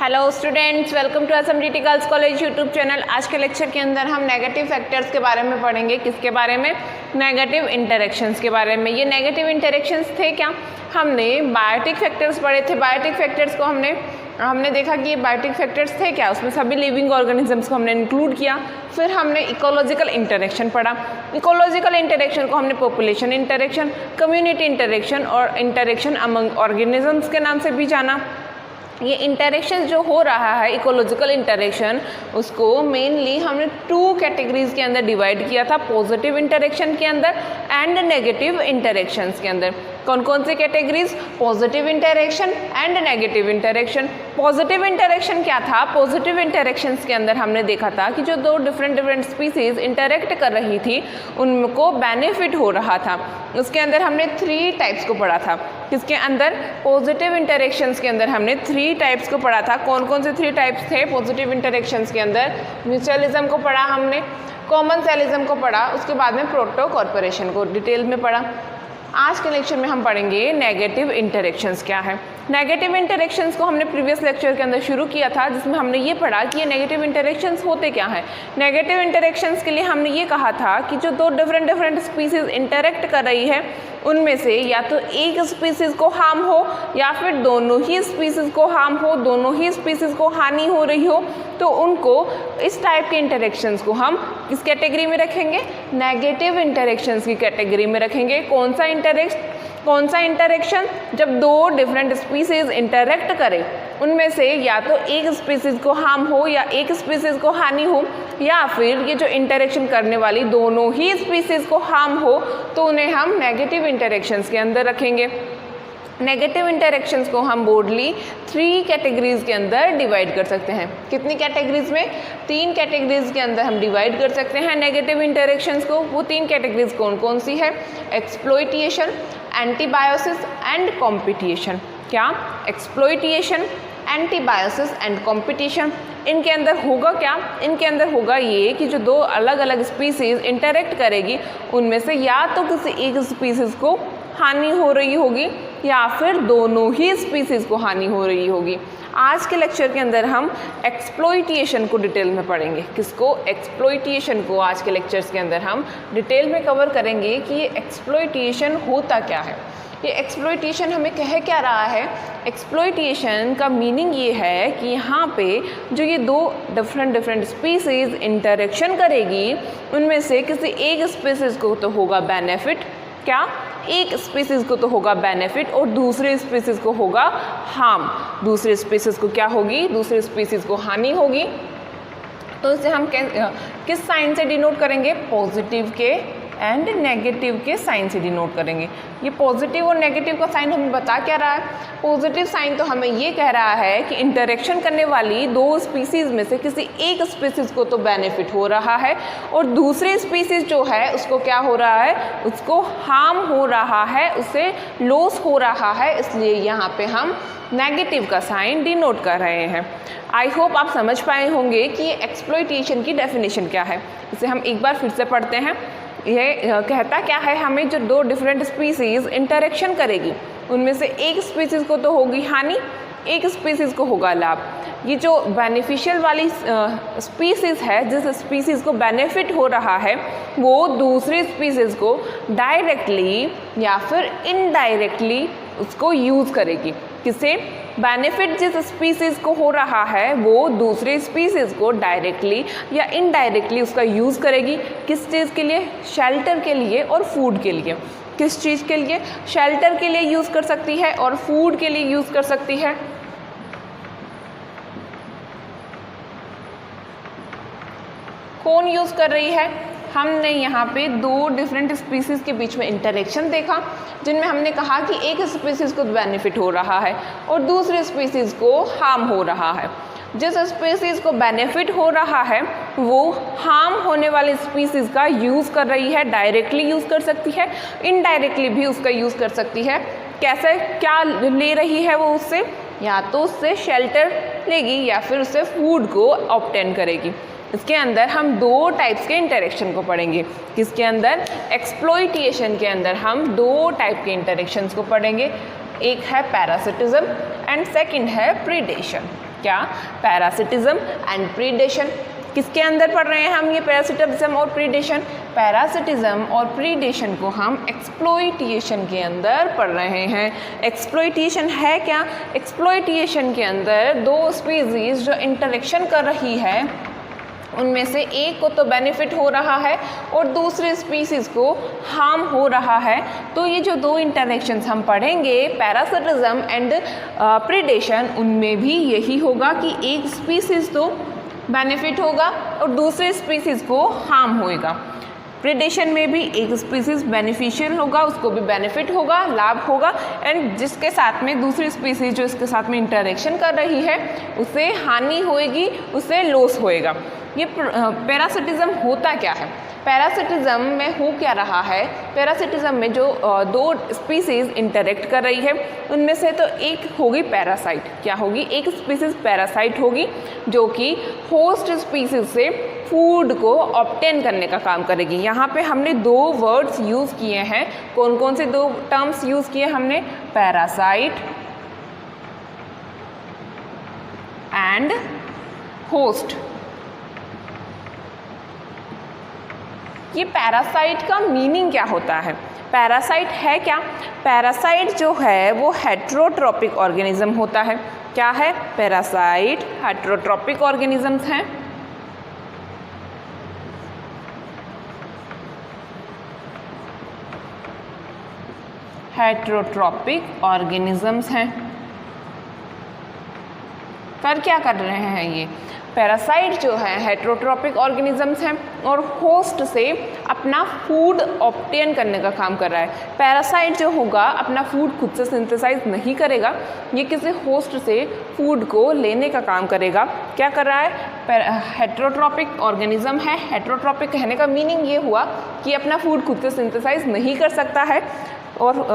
Hello students, welcome to SMDT girls college YouTube channel. आज के lecture के अंदर हम नेगेटिव फैक्टर्स के बारे में पढ़ेंगे। किसके बारे में? नेगेटिव इंटरेक्शंस के बारे में। ये नेगेटिव इंटरेक्शंस थे क्या? हमने बायोटिक फैक्टर्स पढ़े थे। बायोटिक फैक्टर्स को हमने देखा कि ये बायोटिक फैक्टर्स थे क्या, उसमें सभी लिविंग ऑर्गेनिजम्स को हमने इंक्लूड किया। फिर हमने इकोलॉजिकल इंटरेक्शन पढ़ा। इकोलॉजिकल इंटरेक्शन को हमने पॉपुलेशन इंटरेक्शन, कम्युनिटी इंटरेक्शन और इंटरेक्शन अमंग ऑर्गेनिजम्स के नाम से भी जाना। ये इंटरेक्शन जो हो रहा है, इकोलॉजिकल इंटरेक्शन, उसको मेनली हमने टू कैटेगरीज के अंदर डिवाइड किया था, पॉजिटिव इंटरेक्शन के अंदर एंड नेगेटिव इंटरेक्शंस के अंदर। कौन कौन सी categories? Positive interaction and negative interaction. Positive interaction क्या था? पॉजिटिव इंटरेक्शंस के अंदर हमने देखा था कि जो दो डिफरेंट स्पीसीज इंटरेक्ट कर रही थी उनको बेनिफिट हो रहा था। उसके अंदर हमने 3 टाइप्स को पढ़ा था। किसके अंदर? पॉजिटिव इंटरेक्शंस के अंदर हमने 3 टाइप्स को पढ़ा था। कौन कौन से 3 टाइप्स थे पॉजिटिव इंटरेक्शंस के अंदर? म्यूचुअलिज्म को पढ़ा हमने, कॉमनसेलिज्म को पढ़ा, उसके बाद में प्रोटो कॉर्पोरेशन को डिटेल में पढ़ा। आज के लेक्चर में हम पढ़ेंगे नेगेटिव इंटरेक्शंस क्या है। नेगेटिव इंटरेक्शंस को हमने प्रीवियस लेक्चर के अंदर शुरू किया था, जिसमें हमने ये पढ़ा कि ये नेगेटिव इंटरेक्शंस होते क्या हैं। नेगेटिव इंटरेक्शंस के लिए हमने ये कहा था कि जो दो डिफरेंट स्पीसीज इंटरेक्ट कर रही है उनमें से या तो एक स्पीसीज को हार्म हो या फिर दोनों ही स्पीसीज को हार्म हो, दोनों ही स्पीसीज को हानि हो रही हो, तो उनको इस टाइप के इंटरेक्शंस को हम किस कैटेगरी में रखेंगे? नेगेटिव इंटरेक्शंस की कैटेगरी में रखेंगे। कौन सा इंटरेक्शन? जब दो डिफरेंट स्पीसीज इंटरेक्ट करें, उनमें से या तो एक स्पीसीज को हार्म हो या एक स्पीसीज को हानि हो, या फिर ये जो इंटरेक्शन करने वाली दोनों ही स्पीसीज को हार्म हो, तो उन्हें हम नेगेटिव इंटरेक्शंस के अंदर रखेंगे। नेगेटिव इंटरेक्शंस को हम बोर्डली 3 कैटेगरीज के अंदर डिवाइड कर सकते हैं। कितनी कैटेगरीज में? 3 कैटेगरीज के अंदर हम डिवाइड कर सकते हैं नेगेटिव इंटरेक्शंस को। वो 3 कैटेगरीज कौन कौन सी है? Exploitation, antibiosis and competition. क्या? Exploitation, antibiosis and competition. इनके अंदर होगा क्या? इनके अंदर होगा ये कि जो दो अलग अलग स्पीसीज इंटरेक्ट करेगी उनमें से या तो किसी एक स्पीसीज को हानि हो रही होगी या फिर दोनों ही स्पीसीज को हानि हो रही होगी। आज के लेक्चर के अंदर हम एक्सप्लॉयटेशन को डिटेल में पढ़ेंगे। किसको? एक्सप्लॉयटेशन को आज के लेक्चर्स के अंदर हम डिटेल में कवर करेंगे कि ये एक्सप्लॉयटेशन होता क्या है। ये एक्सप्लॉयटेशन हमें कह क्या रहा है? एक्सप्लॉयटेशन का मीनिंग ये है कि यहाँ पे जो ये दो डिफरेंट स्पीसीज इंटरेक्शन करेगी उनमें से किसी एक स्पीसीज को तो होगा बेनिफिट। क्या? एक स्पीसीज को तो होगा बेनिफिट और दूसरे स्पीसीज को होगा हार्म। दूसरे स्पीसीज को क्या होगी? दूसरे स्पीसीज को हानि होगी। तो इसे हम किस साइन से डिनोट करेंगे? पॉजिटिव के एंड नेगेटिव के साइन से डिनोट करेंगे। ये पॉजिटिव और नेगेटिव का साइन हमें बता क्या रहा है? पॉजिटिव साइन तो हमें ये कह रहा है कि इंटरेक्शन करने वाली दो स्पीसीज में से किसी एक स्पीसीज को तो बेनिफिट हो रहा है और दूसरी स्पीसीज जो है उसको क्या हो रहा है? उसको हार्म हो रहा है, उसे लॉस हो रहा है। इसलिए यहाँ पे हम नेगेटिव का साइन डिनोट कर रहे हैं। आई होप आप समझ पाए होंगे कि ये एक्सप्लॉयटेशन की डेफिनेशन क्या है। इसे हम एक बार फिर से पढ़ते हैं। यह कहता क्या है हमें? जो दो डिफरेंट स्पीसीज इंटरेक्शन करेगी उनमें से एक स्पीसीज को तो होगी हानि, एक स्पीसीज को होगा लाभ। ये जो बेनिफिशियल वाली स्पीसीज है, जिस स्पीसीज को बेनिफिट हो रहा है, वो दूसरी स्पीसीज को डायरेक्टली या फिर इनडायरेक्टली उसको यूज़ करेगी। किसे? बेनिफिट जिस स्पीसीज को हो रहा है वो दूसरी स्पीसीज को डायरेक्टली या इनडायरेक्टली उसका यूज़ करेगी। किस चीज़ के लिए? शेल्टर के लिए और फूड के लिए। किस चीज़ के लिए? शेल्टर के लिए यूज़ कर सकती है और फूड के लिए यूज़ कर सकती है। कौन यूज़ कर रही है? हमने यहाँ पे दो डिफरेंट स्पीसीज़ के बीच में इंटरेक्शन देखा, जिनमें हमने कहा कि एक स्पीसीज़ को बेनिफिट हो रहा है और दूसरे स्पीसीज़ को हार्म हो रहा है। जिस स्पीसीज़ को बेनिफिट हो रहा है वो हार्म होने वाले स्पीसीज़ का यूज़ कर रही है, डायरेक्टली यूज़ कर सकती है, इनडायरेक्टली भी उसका यूज़ कर सकती है। कैसे? क्या ले रही है वो उससे? या तो उससे शेल्टर लेगी या फिर उससे फूड को ऑब्टेन करेगी। इसके अंदर हम 2 टाइप्स के इंटरेक्शन को पढ़ेंगे। किसके अंदर? एक्सप्लॉयटेशन के अंदर हम 2 टाइप के इंटरेक्शंस को पढ़ेंगे। एक है पैरासिटिज्म एंड सेकंड है प्रीडेशन। क्या? Parasitism and predation. किसके अंदर पढ़ रहे हैं हम ये पैरासिटिज्म और प्रीडेशन? पैरासिटिज्म और प्रीडेशन को हम एक्सप्लॉइटेशन के अंदर पढ़ रहे हैं। एक्सप्लॉइटेशन है क्या? एक्सप्लॉइटेशन के अंदर दो स्पीसीज जो इंटरेक्शन कर रही है उनमें से एक को तो बेनिफिट हो रहा है और दूसरे स्पीसीज़ को हार्म हो रहा है। तो ये जो दो इंटरेक्शंस हम पढ़ेंगे पैरासिटिज्म एंड प्रीडेशन, उनमें भी यही होगा कि एक स्पीसीज़ तो बेनिफिट होगा और दूसरे स्पीसीज़ को हार्म होएगा। प्रीडेशन में भी एक स्पीसीज़ बेनिफिशियल होगा, उसको भी बेनिफिट होगा, लाभ होगा, एंड जिसके साथ में दूसरी स्पीसीज़ जो इसके साथ में इंटरेक्शन कर रही है उसे हानि होएगी, उसे लॉस होएगा। ये पैरासिटिज्म होता क्या है? पैरासिटिज्म में हो क्या रहा है? पैरासिटिज्म में जो दो स्पीसीज़ इंटरेक्ट कर रही है उनमें से तो एक होगी पैरासाइट। क्या होगी? एक स्पीसीज़ पैरासाइट होगी जो कि होस्ट स्पीसीज़ से फूड को ऑब्टेन करने का काम करेगी। यहाँ पे हमने दो वर्ड्स यूज़ किए हैं। कौन कौन से दो टर्म्स यूज़ किए हमने? Parasite and host. ये पैरासाइट का मीनिंग क्या होता है? पैरासाइट है क्या? पैरासाइट जो है वो हेट्रोट्रॉपिक ऑर्गेनिज्म होता है। क्या है? पैरासाइट हेट्रोट्रॉपिक ऑर्गेनिजम्स हैं। हेट्रोट्रॉपिक ऑर्गेनिजम्स हैं। क्या कर रहे हैं ये? पैरासाइट जो है हेट्रोट्रॉपिक ऑर्गेनिजम्स हैं और होस्ट से अपना फूड ऑब्टेन करने का काम कर रहा है। पैरासाइट जो होगा अपना फूड खुद से सिंथेसाइज नहीं करेगा, ये किसी होस्ट से फूड को लेने का काम करेगा। क्या कर रहा है? हेट्रोट्रॉपिक ऑर्गेनिज्म है। हेट्रोट्रॉपिक कहने का मीनिंग ये हुआ कि अपना फूड खुद से सिंथेसाइज नहीं कर सकता है और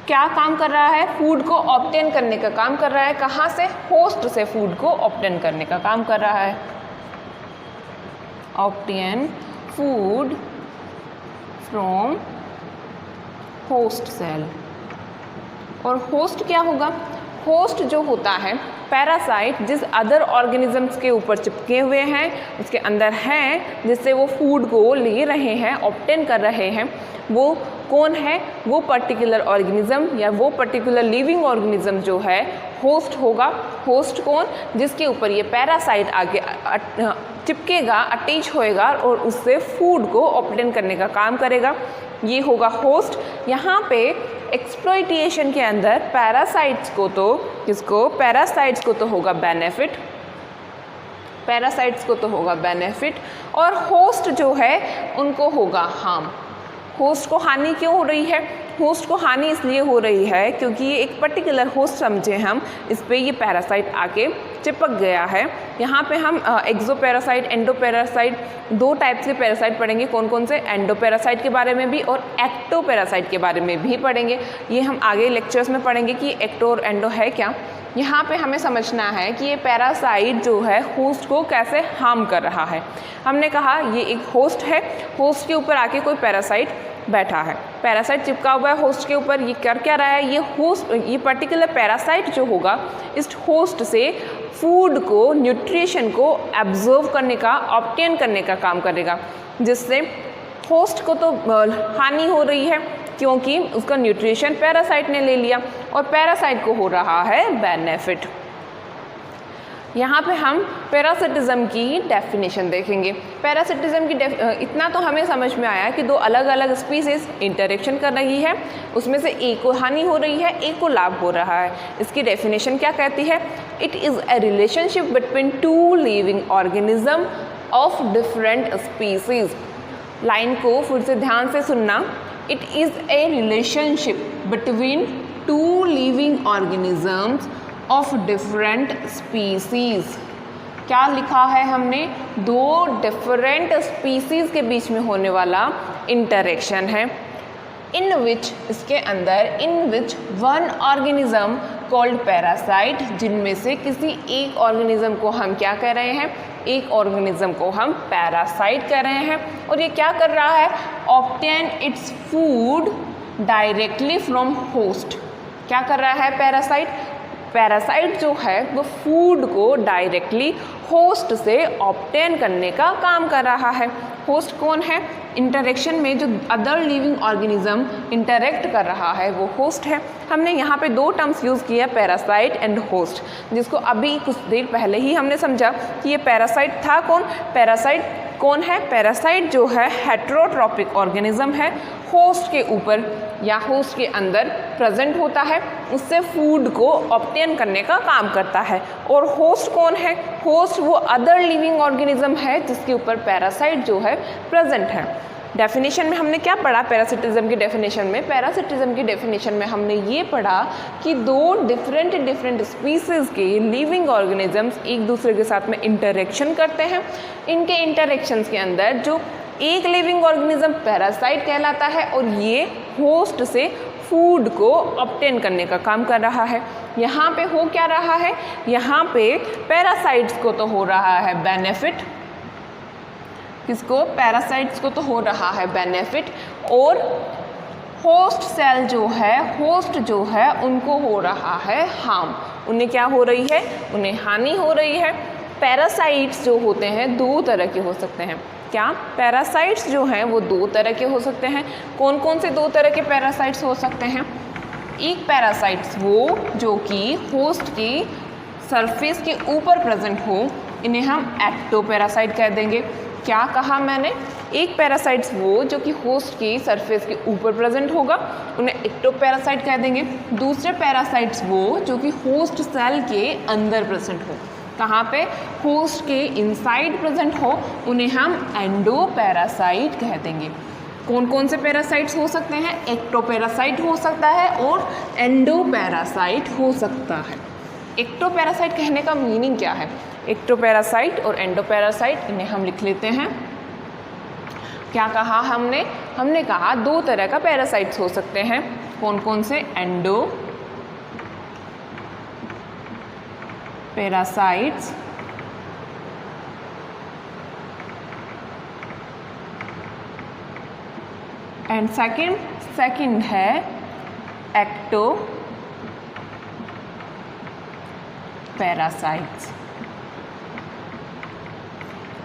क्या काम कर रहा है? फूड को ऑब्टेन करने का काम कर रहा है। कहाँ से? होस्ट से फूड को ऑब्टेन करने का काम कर रहा है। Obtain food from host cell. और होस्ट क्या होगा? होस्ट जो होता है पैरासाइट जिस अदर ऑर्गेनिजम्स के ऊपर चिपके हुए हैं, उसके अंदर हैं, जिससे वो फूड को ले रहे हैं, ऑब्टेन कर रहे हैं, वो कौन है? वो पर्टिकुलर ऑर्गेनिज्म या वो पर्टिकुलर लिविंग ऑर्गेनिज्म जो है होस्ट होगा। होस्ट कौन? जिसके ऊपर ये पैरासाइट आगे चिपकेगा, अटैच होएगा और उससे फूड को ऑब्टेन करने का काम करेगा। ये होगा होस्ट। यहाँ पे एक्सप्लॉइटेशन के अंदर पैरासाइट्स को तो किसको? पैरासाइट्स को तो होगा बेनिफिट, पैरासाइट्स को तो होगा बेनिफिट और होस्ट जो है उनको होगा हार्म। होस्ट को हानि क्यों हो रही है? होस्ट को हानि इसलिए हो रही है क्योंकि ये एक पर्टिकुलर होस्ट समझे हम, इस पे ये पैरासाइट आके चिपक गया है। यहाँ पे हम एक्सोपैरासाइट, एंडोपैरासाइट, दो टाइप्स के पैरासाइट पढ़ेंगे। कौन कौन से? एंडोपैरासाइट के बारे में भी और एक्टोपैरासाइट के बारे में भी पढ़ेंगे। ये हम आगे लेक्चर्स में पढ़ेंगे कि एक्टो और एंडो है क्या। यहाँ पे हमें समझना है कि ये पैरासाइट जो है होस्ट को कैसे हार्म कर रहा है। हमने कहा ये एक होस्ट है, होस्ट के ऊपर आके कोई पैरासाइट बैठा है, पैरासाइट चिपका हुआ है होस्ट के ऊपर। ये कर क्या रहा है? ये होस्ट, ये पर्टिकुलर पैरासाइट जो होगा इस होस्ट से फूड को, न्यूट्रिशन को एब्जॉर्व करने का, ऑब्टेन करने का काम करेगा, जिससे होस्ट को तो हानि हो रही है क्योंकि उसका न्यूट्रिशन पैरासाइट ने ले लिया और पैरासाइट को हो रहा है बेनिफिट। यहाँ पे हम पैरासिटिज्म की डेफिनेशन देखेंगे। पैरासिटिज्म की इतना तो हमें समझ में आया कि दो अलग अलग स्पीसीज इंटरेक्शन कर रही है, उसमें से एक को हानि हो रही है, एक को लाभ हो रहा है। इसकी डेफिनेशन क्या कहती है? It is a relationship between two living organism of different species. Line को फिर से ध्यान से सुनना। It is a relationship between two living organisms of different species. क्या लिखा है हमने? दो डिफरेंट स्पीसीज के बीच में होने वाला इंटरेक्शन है। इन विच, इसके अंदर, in which one organism called parasite, जिनमें से किसी एक ऑर्गेनिज्म को हम क्या कह रहे हैं? एक ऑर्गेनिज्म को हम पैरासाइट कह रहे हैं। और ये क्या कर रहा है? Obtain its food directly from host. क्या कर रहा है पैरासाइट? पैरासाइट जो है वो फूड को डायरेक्टली होस्ट से ऑब्टेन करने का काम कर रहा है। होस्ट कौन है? इंटरेक्शन में जो अदर लिविंग ऑर्गेनिज्म इंटरेक्ट कर रहा है वो होस्ट है। हमने यहाँ पे दो टर्म्स यूज़ किया, पैरासाइट एंड होस्ट, जिसको अभी कुछ देर पहले ही हमने समझा कि ये पैरासाइट था कौन। पैरासाइट कौन है? पैरासाइट जो है हेटेरोट्रॉपिक ऑर्गेनिज्म है, होस्ट के ऊपर या होस्ट के अंदर प्रेजेंट होता है, उससे फूड को ऑब्टेन करने का काम करता है। और होस्ट कौन है? होस्ट वो अदर लिविंग ऑर्गेनिज्म है जिसके ऊपर पैरासाइट जो है प्रेजेंट है। डेफिनेशन में हमने क्या पढ़ा? पैरासिटिज्म की डेफिनेशन में, पैरासिटिज्म की डेफिनेशन में हमने ये पढ़ा कि दो डिफरेंट स्पीसीज़ के लिविंग ऑर्गेनिजम्स एक दूसरे के साथ में इंटरेक्शन करते हैं। इनके इंटरेक्शंस के अंदर जो एक लिविंग ऑर्गेनिज्म पैरासाइट कहलाता है और ये होस्ट से फूड को ऑब्टेन करने का काम कर रहा है। यहाँ पे हो क्या रहा है? यहाँ पे पैरासाइट्स को तो हो रहा है बेनिफिट, किसको? पैरासाइट्स को तो हो रहा है बेनिफिट, और होस्ट सेल जो है, होस्ट जो है उनको हो रहा है हार्म। उन्हें क्या हो रही है? उन्हें हानि हो रही है। पैरासाइट्स जो होते हैं दो तरह के हो सकते हैं। क्या? पैरासाइट्स जो हैं वो दो तरह के हो सकते हैं। कौन कौन से दो तरह के पैरासाइट्स हो सकते हैं? एक पैरासाइट्स वो जो कि होस्ट की सरफेस के ऊपर प्रेजेंट हो, इन्हें हम एक्टोपैरासाइट कह देंगे। क्या कहा मैंने? एक पैरासाइट्स वो जो कि होस्ट की सरफेस के ऊपर प्रेजेंट होगा, उन्हें एक्टोपैरासाइट कह देंगे। दूसरे पैरासाइट्स वो जो कि होस्ट सेल के अंदर प्रेजेंट हो, कहाँ पे? होस्ट के इनसाइड प्रेजेंट हो, उन्हें हम एंडोपैरासाइट कह देंगे। कौन कौन से पैरासाइट्स हो सकते हैं? एक्टोपैरासाइट हो सकता है और एंडोपैरासाइट हो सकता है। एक्टोपैरासाइट कहने का मीनिंग क्या है? एक्टोपैरासाइट और एंडोपैरासाइट, इन्हें हम लिख लेते हैं। क्या कहा हमने? हमने कहा दो तरह का पैरासाइट्स हो सकते हैं। कौन कौन से? एंडोपैरासाइट्स एंड सेकंड है एक्टोपैरासाइट्स।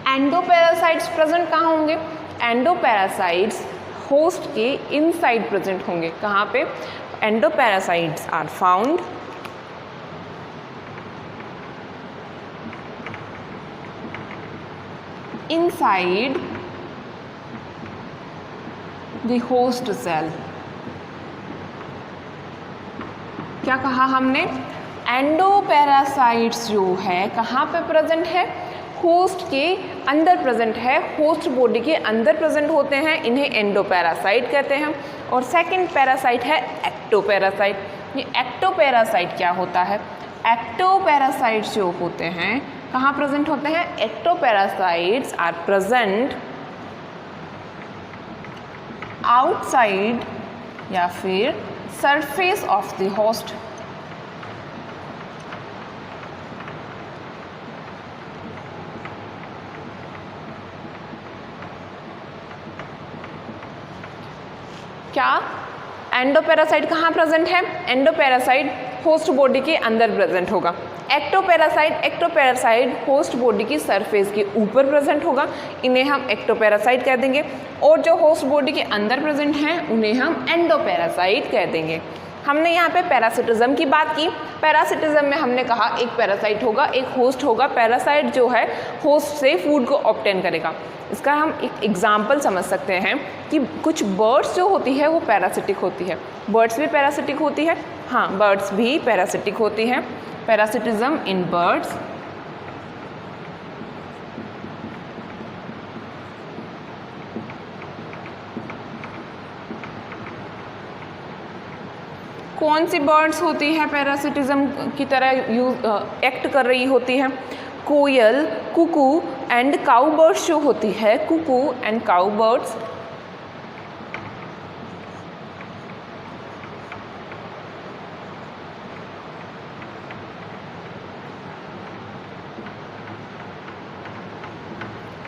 एंडोपैरासाइट्स प्रेजेंट कहाँ होंगे? एंडोपैरासाइट्स होस्ट के इनसाइड प्रेजेंट होंगे। कहाँ पे? Endoparasites are found inside the host cell. क्या कहा हमने? एंडोपैरासाइट्स जो है कहाँ पे प्रेजेंट है? होस्ट के अंदर प्रेजेंट है, होस्ट बॉडी के अंदर प्रेजेंट होते हैं, इन्हें एंडोपैरासाइट कहते हैं। और सेकंड पैरासाइट है एक्टोपैरासाइट। ये एक्टोपैरासाइट क्या होता है? एक्टोपैरासाइट्स जो होते हैं कहाँ प्रेजेंट होते हैं? एक्टोपैरासाइट्स आर प्रेजेंट आउटसाइड या फिर सरफेस ऑफ द होस्ट। क्या? एंडोपैरासाइट कहाँ प्रेजेंट है? एंडोपैरासाइट होस्ट बॉडी के अंदर प्रेजेंट होगा। एक्टोपैरासाइट होस्ट बॉडी की सरफेस के ऊपर प्रेजेंट होगा, इन्हें हम एक्टोपैरासाइट कह देंगे। और जो होस्ट बॉडी के अंदर प्रेजेंट हैं उन्हें हम एंडोपैरासाइट कह देंगे। हमने यहाँ पे पैरासिटिज्म की बात की। पैरासिटिज्म में हमने कहा एक पैरासाइट होगा, एक होस्ट होगा। पैरासाइट जो है होस्ट से फूड को ऑब्टेन करेगा। इसका हम एक एग्जाम्पल समझ सकते हैं कि कुछ बर्ड्स जो होती है वो पैरासिटिक होती है। बर्ड्स भी पैरासिटिक होती है। हाँ, बर्ड्स भी पैरासिटिक होती हैं। Parasitism in birds. कौन सी बर्ड्स होती है पैरासिटिज्म की तरह एक्ट कर रही होती है? कोयल, कुकू एंड काऊ बर्ड्स जो होती है, cuckoo and cow birds.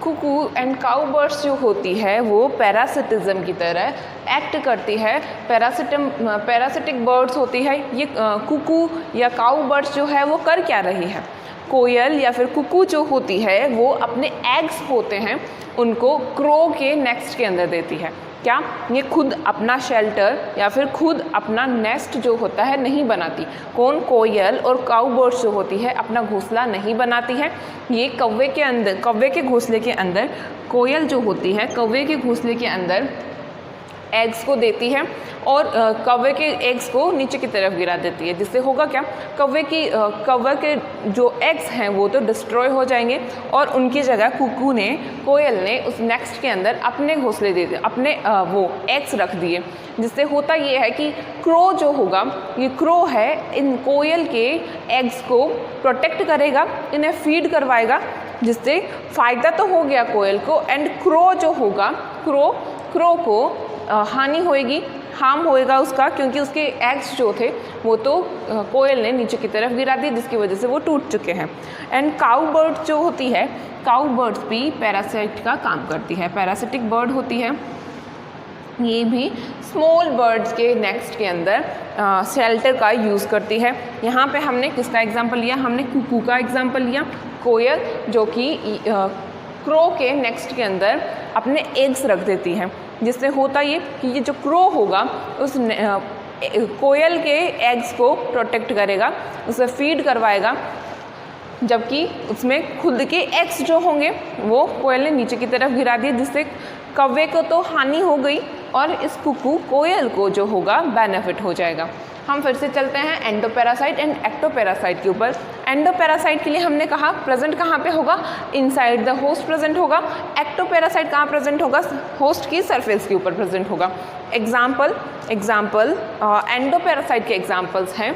Cuckoo and cow birds जो होती है वो पैरासिटिज्म की तरह एक्ट करती है। पैरासिटिक बर्ड्स होती है। ये कुकू या काउ बर्ड्स जो है वो कर क्या रही है? कोयल या फिर कुकू जो होती है वो अपने एग्स होते हैं उनको क्रो के नेस्ट के अंदर देती है। क्या ये खुद अपना शेल्टर या फिर खुद अपना नेस्ट जो होता है नहीं बनाती? कौन? कोयल और काउ बर्ड्स जो होती है अपना घोंसला नहीं बनाती है। ये कौवे के अंदर, कौवे के घोंसले के अंदर कोयल जो होती है कौवे के घोंसले के अंदर एग्स को देती है और कौवे के एग्स को नीचे की तरफ गिरा देती है, जिससे होगा क्या? कौवे के जो एग्स हैं वो तो डिस्ट्रॉय हो जाएंगे और उनकी जगह कुकू ने, कोयल ने उस नेक्स्ट के अंदर अपने घोंसले दे दिए, अपने वो एग्स रख दिए। जिससे होता ये है कि क्रो जो होगा, ये क्रो है इन कोयल के एग्स को प्रोटेक्ट करेगा, इन्हें फीड करवाएगा, जिससे फ़ायदा तो हो गया कोयल को। एंड क्रो जो होगा, क्रो को हानि होएगी, हार्म होएगा उसका, क्योंकि उसके एग्स जो थे वो तो कोयल ने नीचे की तरफ गिरा दिए, जिसकी वजह से वो टूट चुके हैं। एंड काउ बर्ड जो होती है, काउ बर्ड्स भी पैरासाइट का काम करती है, पैरासिटिक बर्ड होती है। ये भी स्मॉल बर्ड्स के नेक्स्ट के अंदर शेल्टर का यूज़ करती है। यहाँ पे हमने किसका एग्जांपल लिया? हमने कुकू का एग्जांपल लिया। कोयल जो कि क्रो के नेक्स्ट के अंदर अपने एग्स रख देती है, जिससे होता ये कि ये जो क्रो होगा उस कोयल के एग्स को प्रोटेक्ट करेगा, उसे फीड करवाएगा, जबकि उसमें खुद के एग्स जो होंगे वो कोयल ने नीचे की तरफ गिरा दिए, जिससे कौवे को तो हानि हो गई और इस कुकू कोयल को जो होगा बेनिफिट हो जाएगा। हम फिर से चलते हैं एंडोपैरासाइट एंड एक्टोपैरासाइट के ऊपर। एंडोपैरासाइट के लिए हमने कहा प्रेजेंट कहाँ पे होगा? इनसाइड द होस्ट प्रेजेंट होगा। एक्टोपैरासाइट कहाँ प्रेजेंट होगा? होस्ट की सरफेस के ऊपर प्रेजेंट होगा। एग्जाम्पल एंडोपैरासाइट के एग्जाम्पल्स हैं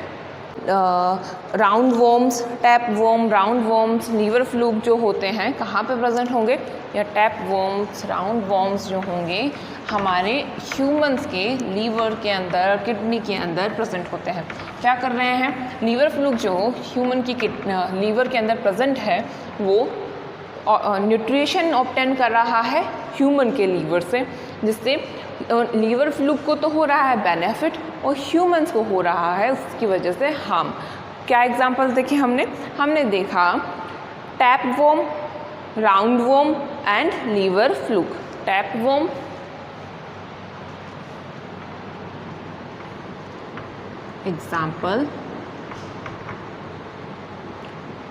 roundworms, tapeworm, roundworms, liver fluke जो होते हैं कहाँ पे प्रेजेंट होंगे? या टैप वॉर्म्स, राउंड वॉर्म्स जो होंगे हमारे ह्यूमंस के लीवर के अंदर, किडनी के अंदर प्रेजेंट होते हैं। क्या कर रहे हैं? लीवर फ्लूक जो ह्यूमन की लीवर के अंदर प्रेजेंट है वो न्यूट्रिशन ऑब्टेन कर रहा है ह्यूमन के लीवर से, जिससे लीवर फ्लूक को तो हो रहा है बेनिफिट और ह्यूमंस को हो रहा है उसकी वजह से हार्म। क्या एग्जांपल्स देखे हमने देखा tapeworm, roundworm and liver fluke. Tapeworm, example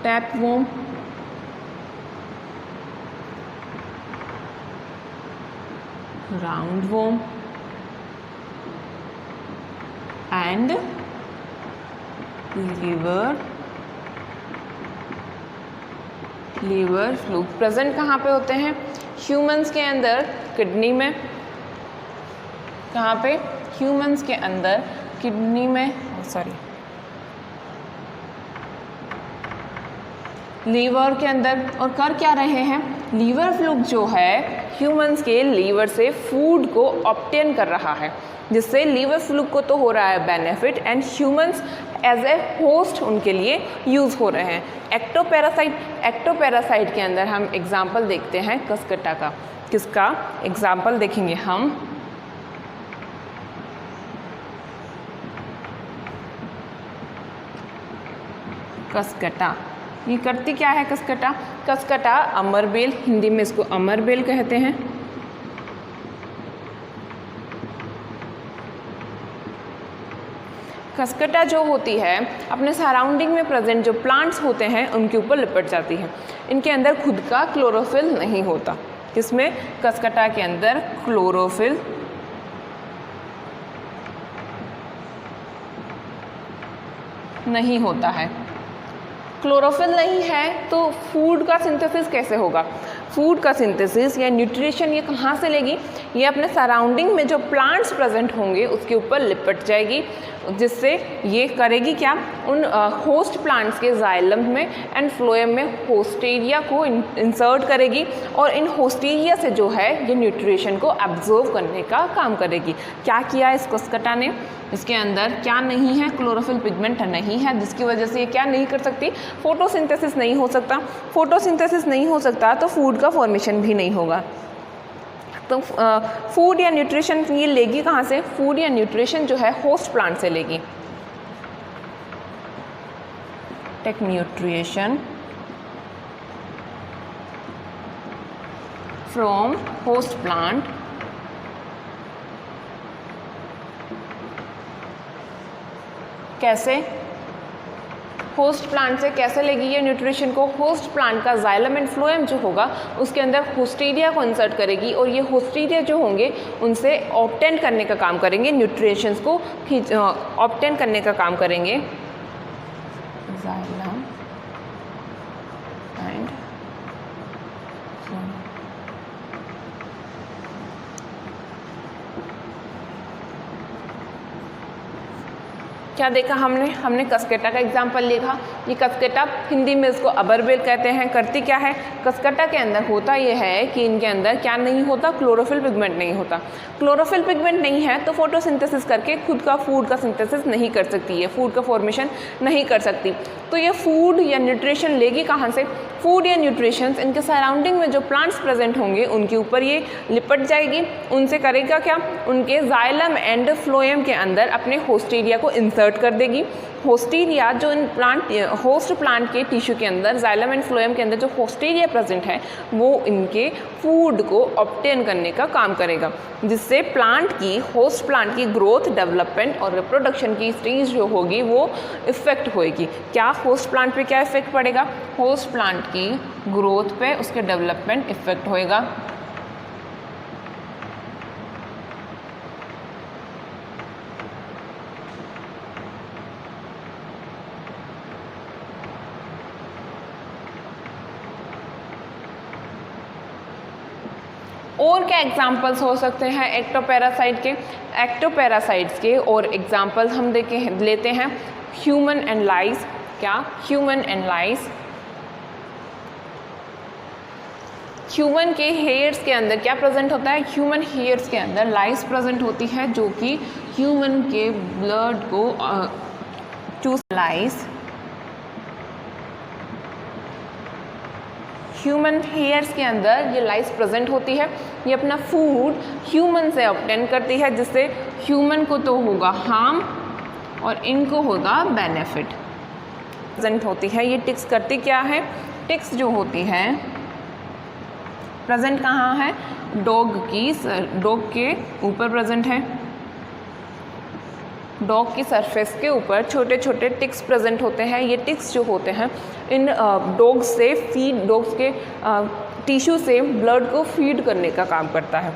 tapeworm, roundworm and liver fluke. Present कहाँ पे होते हैं? ह्यूमंस के अंदर किडनी में। कहाँ पे? ह्यूमंस के अंदर किडनी में, लीवर के अंदर। और कर क्या रहे हैं? लीवर फ्लूक जो है ह्यूमंस के लीवर से फूड को ऑब्टेन कर रहा है, जिससे लीवर फ्लूक को तो हो रहा है benefit and humans as a host उनके लिए यूज़ हो रहे हैं। एक्टोपैरासाइट के अंदर हम एग्जाम्पल देखते हैं कसकटा का। किसका एग्जाम्पल देखेंगे हम? कसकटा। ये करती क्या है कसकटा? कसकटा अमरबेल, हिंदी में इसको अमरबेल कहते हैं। कसकटा जो होती है अपने सराउंडिंग में प्रेजेंट जो प्लांट्स होते हैं उनके ऊपर लिपट जाती है। इनके अंदर खुद का क्लोरोफिल नहीं होता। किसमें? कसकटा के अंदर क्लोरोफिल नहीं होता है। क्लोरोफिल नहीं है तो फूड का सिंथेसिस कैसे होगा? फूड का सिंथेसिस या न्यूट्रिशन ये कहाँ से लेगी? ये अपने सराउंडिंग में जो प्लांट्स प्रेजेंट होंगे उसके ऊपर लिपट जाएगी। जिससे ये करेगी क्या, उन होस्ट प्लांट्स के जाइलम में एंड फ्लोएम में होस्टेरिया को इंसर्ट करेगी और इन होस्टेरिया से जो है ये न्यूट्रिशन को एब्जॉर्ब करने का काम करेगी। क्या किया इस कस्कटा ने, इसके अंदर क्या नहीं है, क्लोरोफिल पिगमेंट नहीं है, जिसकी वजह से ये क्या नहीं कर सकती, फोटोसिंथेसिस नहीं हो सकता। फोटोसिंथेसिस नहीं हो सकता तो फूड का फॉर्मेशन भी नहीं होगा। तो फूड या न्यूट्रिशन ये लेगी कहाँ से, फूड या न्यूट्रिशन जो है होस्ट प्लांट से लेगी। Take nutrition from host plant कैसे, होस्ट प्लांट से कैसे लेगी ये न्यूट्रिशन को, होस्ट प्लांट का जाइलम एंड फ्लोएम जो होगा उसके अंदर होस्टेरिया को इंसर्ट करेगी और ये होस्टेरिया जो होंगे उनसे ऑब्टेन करने का काम करेंगे, न्यूट्रिशंस को ऑब्टेन करने का काम करेंगे। जाइलम एंड क्या देखा हमने कस्केटा का एग्जाम्पल लिखा। ये कस्केटा हिंदी में इसको अबरबेल कहते हैं। करती क्या है, कस्केटा के अंदर होता ये है कि इनके अंदर क्या नहीं होता, क्लोरोफिल पिगमेंट नहीं होता। क्लोरोफिल पिगमेंट नहीं है तो फोटोसिंथेसिस करके खुद का फूड का सिंथेसिस नहीं कर सकती है, फूड का फॉर्मेशन नहीं कर सकती। तो ये फूड या न्यूट्रिशन लेगी कहाँ से, फूड या न्यूट्रिशन इनके सराउंडिंग में जो प्लांट्स प्रेजेंट होंगे उनके ऊपर ये लिपट जाएगी। उनसे करेगा क्या, उनके जाइलम एंड फ्लोएम के अंदर अपने होस्टेरिया को इंसर्ट कर देगी। होस्टेरिया जो इन होस्ट प्लांट के टिश्यू के अंदर, जाइलम एंड फ्लोएम के अंदर जो होस्टेरिया प्रेजेंट है वो इनके फूड को ऑब्टेन करने का काम करेगा, जिससे होस्ट प्लांट की ग्रोथ, डेवलपमेंट और रिप्रोडक्शन की स्टेज जो होगी वो इफेक्ट होएगी। क्या होस्ट प्लांट पे क्या इफेक्ट पड़ेगा, होस्ट प्लांट की ग्रोथ पे, उसके डेवलपमेंट इफेक्ट होएगा। और क्या एग्जाम्पल्स हो सकते हैं एक्टोपैरासाइट के, एक्टोपैरासाइट्स के और एग्जाम्पल्स हम लेते हैं ह्यूमन एंड लाइस। क्या, ह्यूमन एंड लाइस। ह्यूमन के हेयर्स के अंदर क्या प्रेजेंट होता है, ह्यूमन हेयर्स के अंदर लाइस प्रेजेंट होती है जो कि ह्यूमन के ब्लड को चूस लाइस। ह्यूमन हेयर्स के अंदर ये लाइस प्रेजेंट होती है। ये अपना फूड ह्यूमन से ऑब्टेन करती है, जिससे ह्यूमन को तो होगा हार्म और इनको होगा बेनिफिट। प्रेजेंट होती है ये टिक्स करती क्या है, टिक्स जो होती है प्रेजेंट कहाँ है, डॉग के ऊपर प्रेजेंट है। डॉग की सरफेस के ऊपर छोटे छोटे टिक्स प्रेजेंट होते हैं। ये टिक्स जो होते हैं इन डॉग्स के टिश्यू से ब्लड को फीड करने का काम करता है,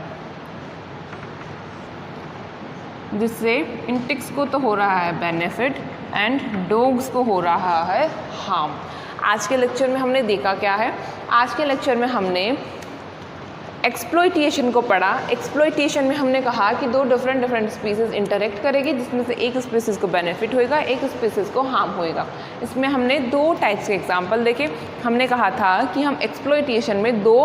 जिससे इन टिक्स को तो हो रहा है बेनिफिट एंड डॉग्स को हो रहा है हार्म। आज के लेक्चर में हमने देखा क्या है, आज के लेक्चर में हमने एक्सप्लॉइटेशन को पढ़ा। एक्सप्लॉइटेशन में हमने कहा कि दो डिफरेंट स्पीसीज़ इंटरेक्ट करेगी, जिसमें से एक स्पीसीज़ को बेनिफिट होएगा, एक स्पीसीज़ को हार्म होएगा। इसमें हमने दो टाइप्स के एग्जांपल देखे। हमने कहा था कि हम एक्सप्लॉइटेशन में दो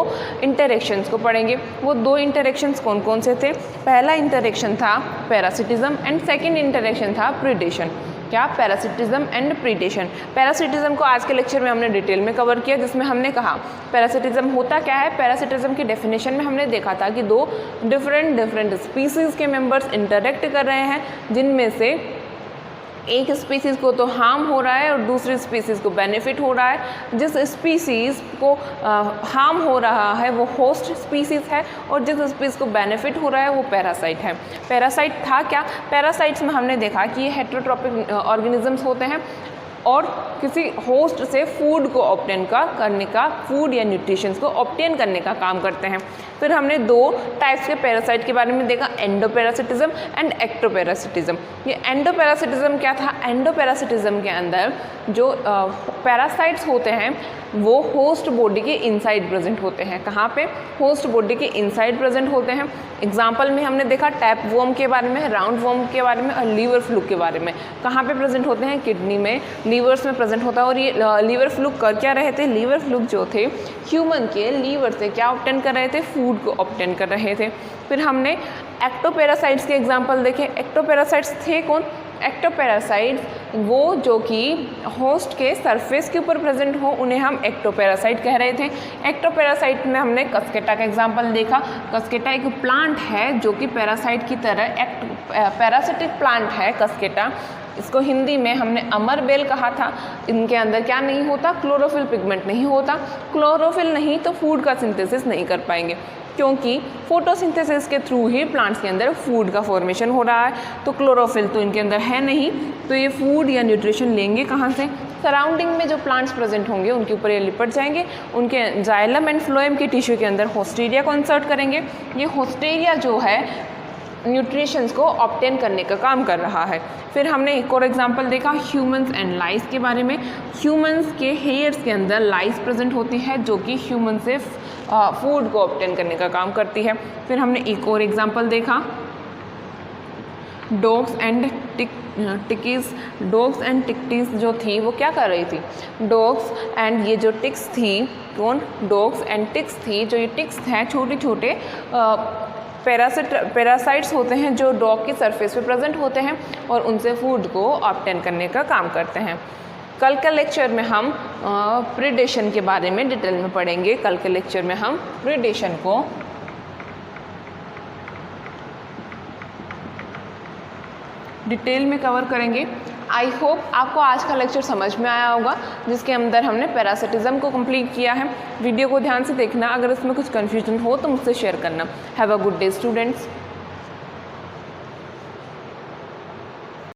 इंटरेक्शंस को पढ़ेंगे। वो दो इंटरेक्शंस कौन कौन से थे, पहला इंटरेक्शन था पैरासिटिज्म एंड सेकेंड इंटरेक्शन था प्रीडेशन। क्या, पैरासिटिज्म एंड प्रीडेशन। पैरासिटिज्म को आज के लेक्चर में हमने डिटेल में कवर किया, जिसमें हमने कहा पैरासिटिज्म होता क्या है। पैरासिटिज्म की डेफिनेशन में हमने देखा था कि दो डिफरेंट स्पीसीज़ के मेंबर्स इंटरेक्ट कर रहे हैं, जिनमें से एक स्पीसीज़ को तो हार्म हो रहा है और दूसरी स्पीसीज़ को बेनिफिट हो रहा है। जिस स्पीसीज़ को हार्म हो रहा है वो होस्ट स्पीसीज़ है और जिस स्पीसीज़ को बेनिफिट हो रहा है वो पैरासाइट है। पैरासाइट था क्या, पैरासाइट्स में हमने देखा कि ये हेटेरोट्रॉपिक ऑर्गेनिजम्स होते हैं और किसी होस्ट से फूड को ऑब्टेन करने का, फूड या न्यूट्रिशंस को ऑब्टेन करने का काम करते हैं। फिर हमने दो टाइप्स के पैरासाइट के बारे में देखा, एंडोपैरासिटिज्म एंड एक्टोपैरासिटिज्म। ये एंडोपैरासिटिज्म क्या था, एंडोपैरासिटिज्म के अंदर जो पैरासाइट्स होते हैं वो होस्ट बॉडी के इनसाइड प्रेजेंट होते हैं। कहाँ पे? होस्ट बॉडी के इनसाइड प्रेजेंट होते हैं। एग्जाम्पल में हमने देखा टैप वर्म के बारे में, राउंड वर्म के बारे में और लीवर फ्लूक के बारे में। कहाँ पे प्रेजेंट होते हैं? किडनी में, लीवर्स में प्रेजेंट होता है। और ये लीवर फ्लूक कर क्या रहे थे? लीवर फ्लूक जो थे ह्यूमन के लीवर से क्या ऑब्टेन कर रहे थे? फूड को ऑब्टेन कर रहे थे। फिर हमने एक्टोपैरासाइट्स के एग्जाम्पल देखे। एक्टोपैरासाइट्स थे कौन? एक्टोपैरासाइट्स वो जो कि होस्ट के सरफेस के ऊपर प्रेजेंट हो, उन्हें हम एक्टोपैरासाइट कह रहे थे। एक्टोपैरासाइट में हमने कस्केटा का एग्जांपल देखा। कस्केटा एक प्लांट है जो कि पैरासाइट की तरह पैरासिटिक प्लांट है कस्केटा। इसको हिंदी में हमने अमरबेल कहा था। इनके अंदर क्या नहीं होता? क्लोरोफिल पिगमेंट नहीं होता। क्लोरोफिल नहीं तो फूड का सिंथेसिस नहीं कर पाएंगे, क्योंकि फोटोसिंथेसिस के थ्रू ही प्लांट्स के अंदर फूड का फॉर्मेशन हो रहा है। तो क्लोरोफिल तो इनके अंदर है नहीं, तो ये फूड या न्यूट्रिशन लेंगे कहाँ से? सराउंडिंग में जो प्लांट्स प्रेजेंट होंगे उनके ऊपर ये लिपट जाएंगे। उनके जाइलम एंड फ्लोएम के टिश्यू के अंदर होस्टेरिया को इंसर्ट करेंगे। ये होस्टेरिया जो है न्यूट्रिशंस को ऑब्टेन करने का काम कर रहा है। फिर हमने एक और एग्जांपल देखा ह्यूमंस एंड लाइस के बारे में। ह्यूमंस के हेयर्स के अंदर लाइस प्रेजेंट होती है जो कि ह्यूमन से फूड को ऑब्टेन करने का काम करती है। फिर हमने एक और एग्जांपल देखा डॉग्स एंड टिकीज़। डॉग्स एंड टिक्टीज़ जो थी वो क्या कर रही थी? डॉग्स एंड ये जो टिक्स थी, कौन? डॉग्स एंड टिक्स थी। जो ये टिक्स हैं छोटे छोटे पैरासाइट्स होते हैं जो डॉग की सरफेस पे प्रेजेंट होते हैं और उनसे फूड को ऑब्टेन करने का काम करते हैं। कल के लेक्चर में हम प्रीडेशन के बारे में डिटेल में पढ़ेंगे। कल के लेक्चर में हम प्रीडेशन को डिटेल में कवर करेंगे। आई होप आपको आज का लेक्चर समझ में आया होगा, जिसके अंदर हमने पैरासिटिज्म को कंप्लीट किया है। वीडियो को ध्यान से देखना, अगर इसमें कुछ कन्फ्यूजन हो तो मुझसे शेयर करना। Have a good day students.